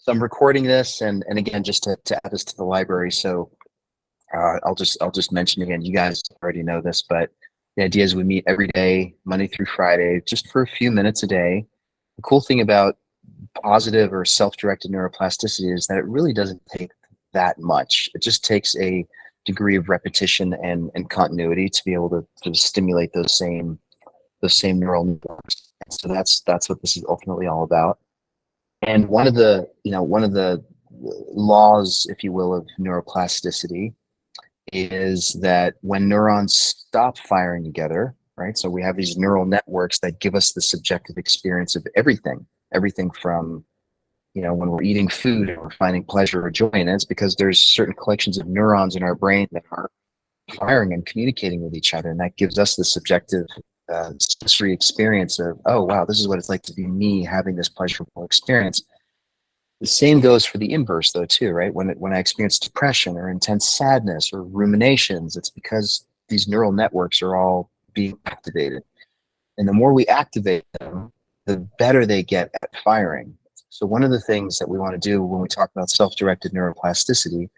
So I'm recording this, and again, just to add this to the library. So I'll just mention again. You guys already know this, but the idea is we meet every day, Monday through Friday, just for a few minutes a day. The cool thing about positive or self-directed neuroplasticity is that it really doesn't take that much. It just takes a degree of repetition and continuity to be able to stimulate those same neural networks. And so that's what this is ultimately all about. And one of the laws, if you will, of neuroplasticity is that when neurons stop firing together, right? So we have these neural networks that give us the subjective experience of everything from, when we're eating food and we're finding pleasure or joy in it, it's because there's certain collections of neurons in our brain that are firing and communicating with each other. And that gives us the subjective sensory experience of, oh, wow, this is what it's like to be me having this pleasurable experience. The same goes for the inverse, though, too, right? When I experience depression or intense sadness or ruminations, it's because these neural networks are all being activated. And the more we activate them, the better they get at firing. So one of the things that we want to do when we talk about self-directed neuroplasticity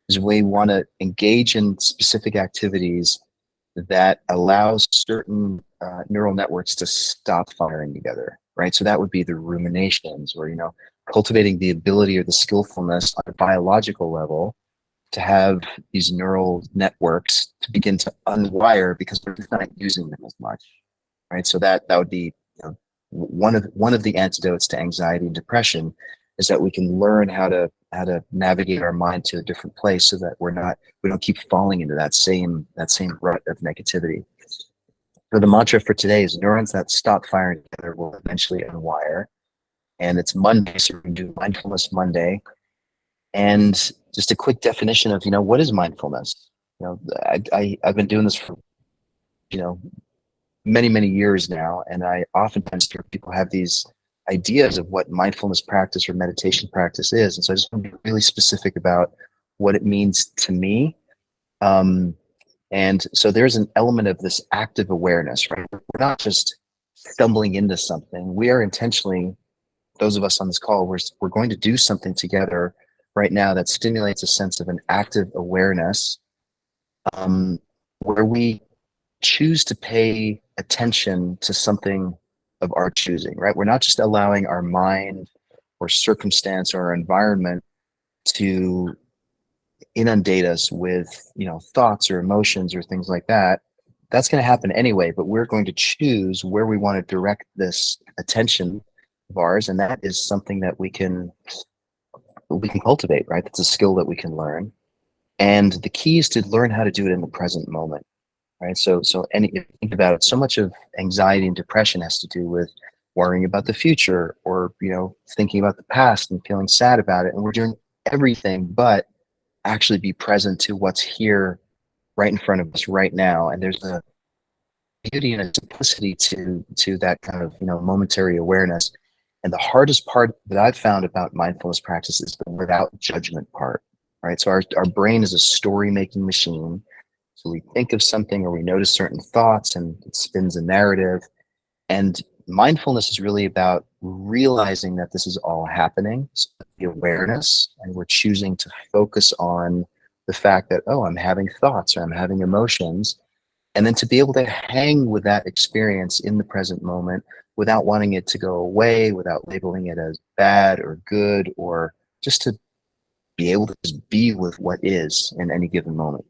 is we want to engage in specific activities that allows certain neural networks to stop firing together, right? So that would be the ruminations, or cultivating the ability or the skillfulness on a biological level to have these neural networks to begin to unwire because we're just not using them as much, right? So that would be one of the antidotes to anxiety and depression is that we can learn how to navigate our mind to a different place so that we don't keep falling into that same rut of negativity. So the mantra for today is neurons that stop firing together will eventually unwire. And it's Monday, so we're going to do Mindfulness Monday. And just a quick definition of, what is mindfulness? I've been doing this for, many, many years now. And I oftentimes hear people have these ideas of what mindfulness practice or meditation practice is. And so I just want to be really specific about what it means to me. And so there's an element of this active awareness, right? We're not just stumbling into something. We are intentionally, those of us on this call, we're going to do something together right now that stimulates a sense of an active awareness, where we choose to pay attention to something of our choosing, right? We're not just allowing our mind or circumstance or our environment to inundate us with, thoughts or emotions or things like that. That's going to happen anyway, but we're going to choose where we want to direct this attention of ours. And that is something that we can cultivate, right? That's a skill that we can learn. And the key is to learn how to do it in the present moment, right? So if you think about it, so much of anxiety and depression has to do with worrying about the future or, thinking about the past and feeling sad about it. And we're doing everything but actually be present to what's here right in front of us right now. And there's a beauty and a simplicity to that kind of, momentary awareness. And the hardest part that I've found about mindfulness practice is the without judgment part, right? So our brain is a story-making machine. So we think of something or we notice certain thoughts and it spins a narrative. And mindfulness is really about realizing that this is all happening, so the awareness, and we're choosing to focus on the fact that, oh, I'm having thoughts or I'm having emotions, and then to be able to hang with that experience in the present moment without wanting it to go away, without labeling it as bad or good, or just to be able to just be with what is in any given moment.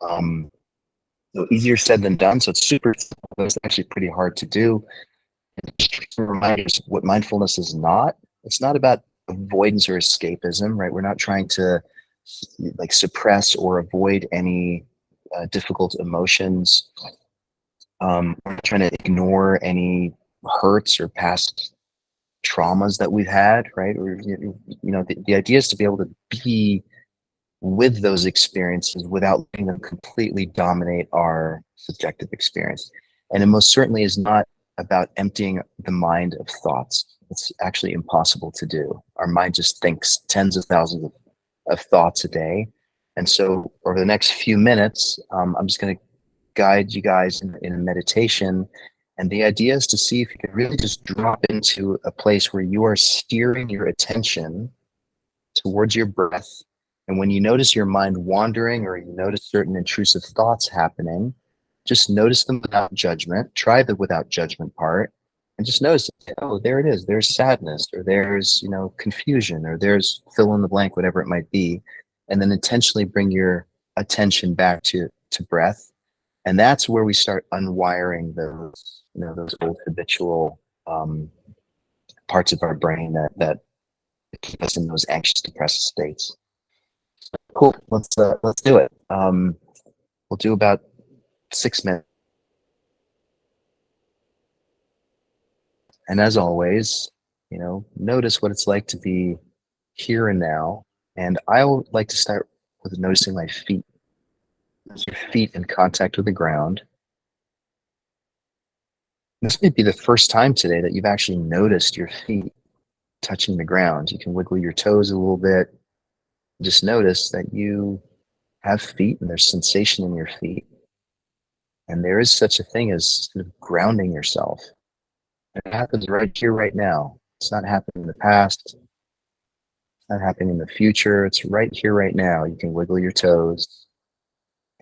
So easier said than done. So it's super simple, but it's actually pretty hard to do. Just some reminders what mindfulness is not. It's not about avoidance or escapism, right? We're not trying to suppress or avoid any difficult emotions. We're not trying to ignore any hurts or past traumas that we've had, right? Or the idea is to be able to be with those experiences without letting them completely dominate our subjective experience. And it most certainly is not about emptying the mind of thoughts. It's actually impossible to do. Our mind just thinks tens of thousands of thoughts a day. And so over the next few minutes, I'm just going to guide you guys in a meditation. And the idea is to see if you can really just drop into a place where you are steering your attention towards your breath. And when you notice your mind wandering or you notice certain intrusive thoughts happening, just notice them without judgment. Try the without judgment part and just notice, oh, there it is. There's sadness, or there's, confusion, or there's fill in the blank, whatever it might be. And then intentionally bring your attention back to breath. And that's where we start unwiring those old habitual parts of our brain that keep us in those anxious, depressive states. Cool. Let's do it. We'll do about 6 minutes. And as always, notice what it's like to be here and now. And I would like to start with noticing my feet. Your feet in contact with the ground. This may be the first time today that you've actually noticed your feet touching the ground. You can wiggle your toes a little bit. Just notice that you have feet and there's sensation in your feet. And there is such a thing as sort of grounding yourself. It happens right here, right now. It's not happening in the past. It's not happening in the future. It's right here, right now. You can wiggle your toes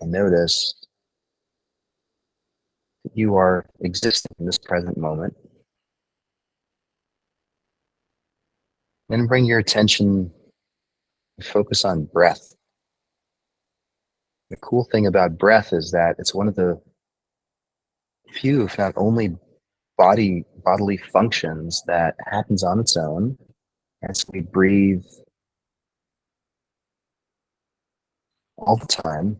and notice that you are existing in this present moment. Then bring your attention and focus on breath. The cool thing about breath is that it's one of the few, if not only, bodily functions that happens on its own as we breathe all the time,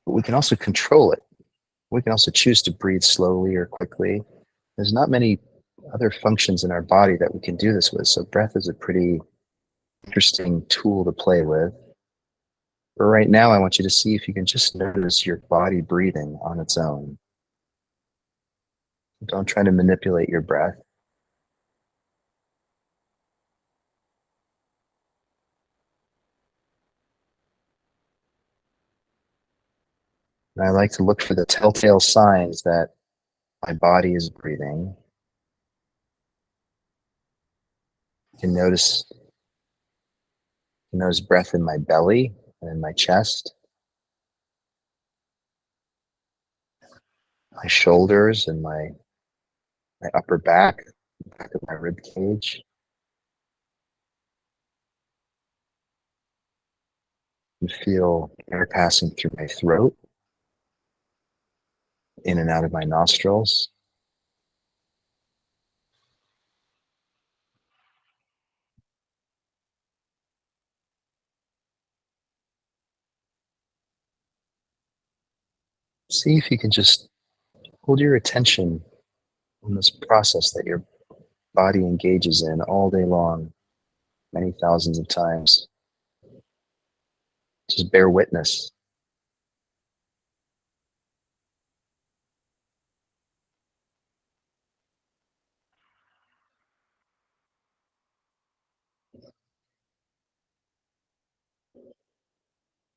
but we can also control it. We can also choose to breathe slowly or quickly. There's not many other functions in our body that we can do this with, so breath is a pretty interesting tool to play with. But right now, I want you to see if you can just notice your body breathing on its own. Don't try to manipulate your breath. And I like to look for the telltale signs that my body is breathing. You can notice breath in my belly and in my chest, my shoulders and my upper back of my rib cage. You feel air passing through my throat, in and out of my nostrils. See if you can just hold your attention on this process that your body engages in all day long, many thousands of times. Just bear witness.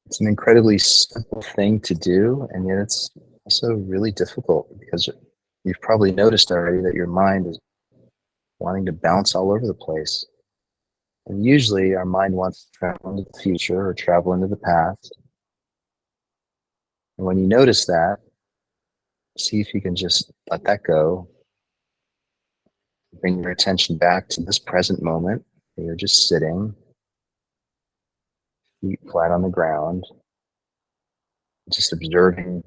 It's an incredibly simple thing to do, and yet it's also really difficult because you've probably noticed already that your mind is wanting to bounce all over the place. And usually our mind wants to travel into the future or travel into the past. And when you notice that, see if you can just let that go. Bring your attention back to this present moment. You're just sitting, feet flat on the ground, just observing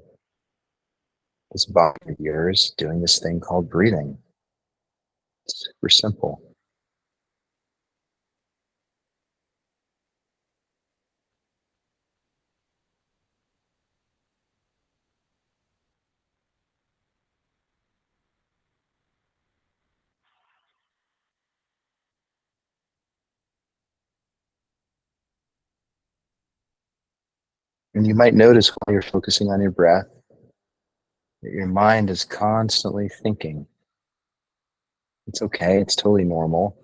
this body of yours doing this thing called breathing. It's super simple. And you might notice while you're focusing on your breath that your mind is constantly thinking. It's okay, it's totally normal.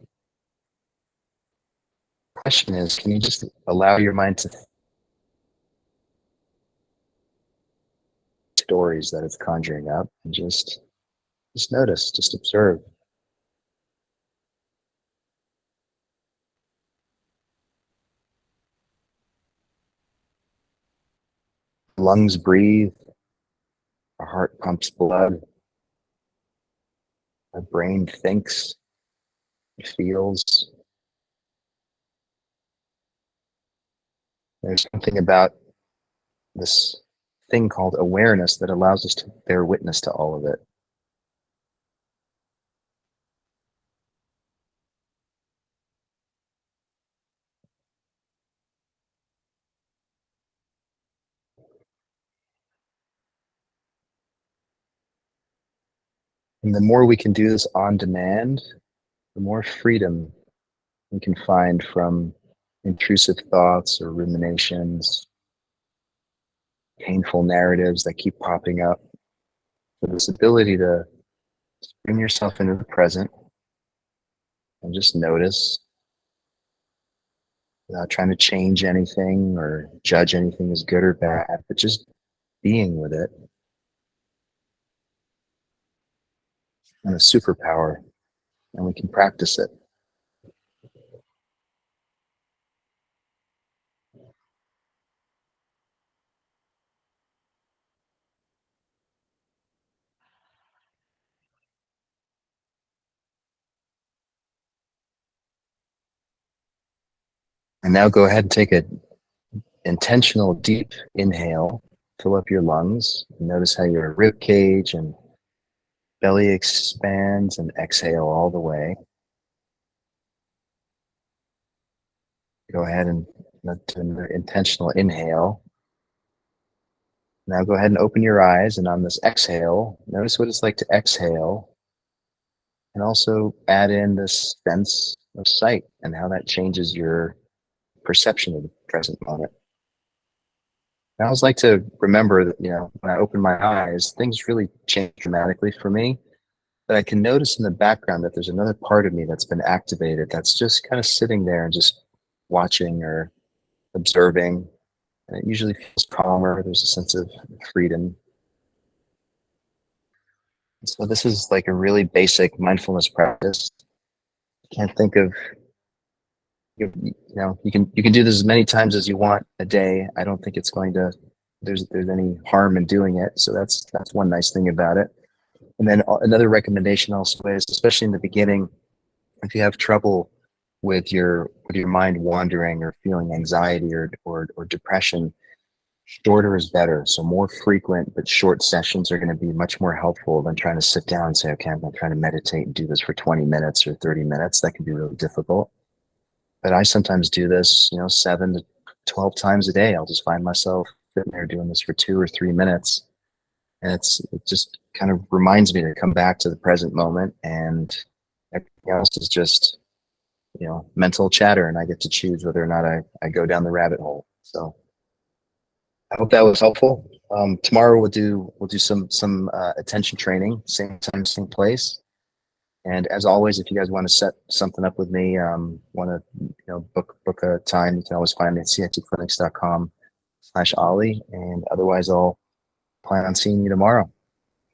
The question is, can you just allow your mind to think stories that it's conjuring up and just notice, just observe. lungs breathe, our heart pumps blood, our brain thinks, feels. There's something about this thing called awareness that allows us to bear witness to all of it. And the more we can do this on demand, the more freedom we can find from intrusive thoughts or ruminations, painful narratives that keep popping up. So this ability to bring yourself into the present and just notice without trying to change anything or judge anything as good or bad, but just being with it. And a superpower, and we can practice it. And now go ahead and take an intentional deep inhale, fill up your lungs, and notice how your rib cage and belly expands, and exhale all the way. Go ahead and do an intentional inhale. Now go ahead and open your eyes, and on this exhale, notice what it's like to exhale, and also add in this sense of sight and how that changes your perception of the present moment. I always like to remember that, when I open my eyes, things really change dramatically for me. But I can notice in the background that there's another part of me that's been activated that's just kind of sitting there and just watching or observing. And it usually feels calmer. There's a sense of freedom. So this is like a really basic mindfulness practice. Can't think of you can do this as many times as you want a day. I don't think it's going to there's any harm in doing it. So that's one nice thing about it. And then another recommendation also is, especially in the beginning, if you have trouble with your mind wandering or feeling anxiety or depression, shorter is better. So more frequent but short sessions are going to be much more helpful than trying to sit down and say, okay, I'm going to try to meditate and do this for 20 minutes or 30 minutes. That can be really difficult. But I sometimes do this, 7 to 12 times a day. I'll just find myself sitting there doing this for 2 or 3 minutes. And it just kind of reminds me to come back to the present moment, and everything else is just, mental chatter, and I get to choose whether or not I go down the rabbit hole. So I hope that was helpful. Tomorrow we'll do some attention training, same time, same place. And as always, if you guys want to set something up with me, want to book a time, you can always find me at citclinics.com/Oli. And otherwise, I'll plan on seeing you tomorrow.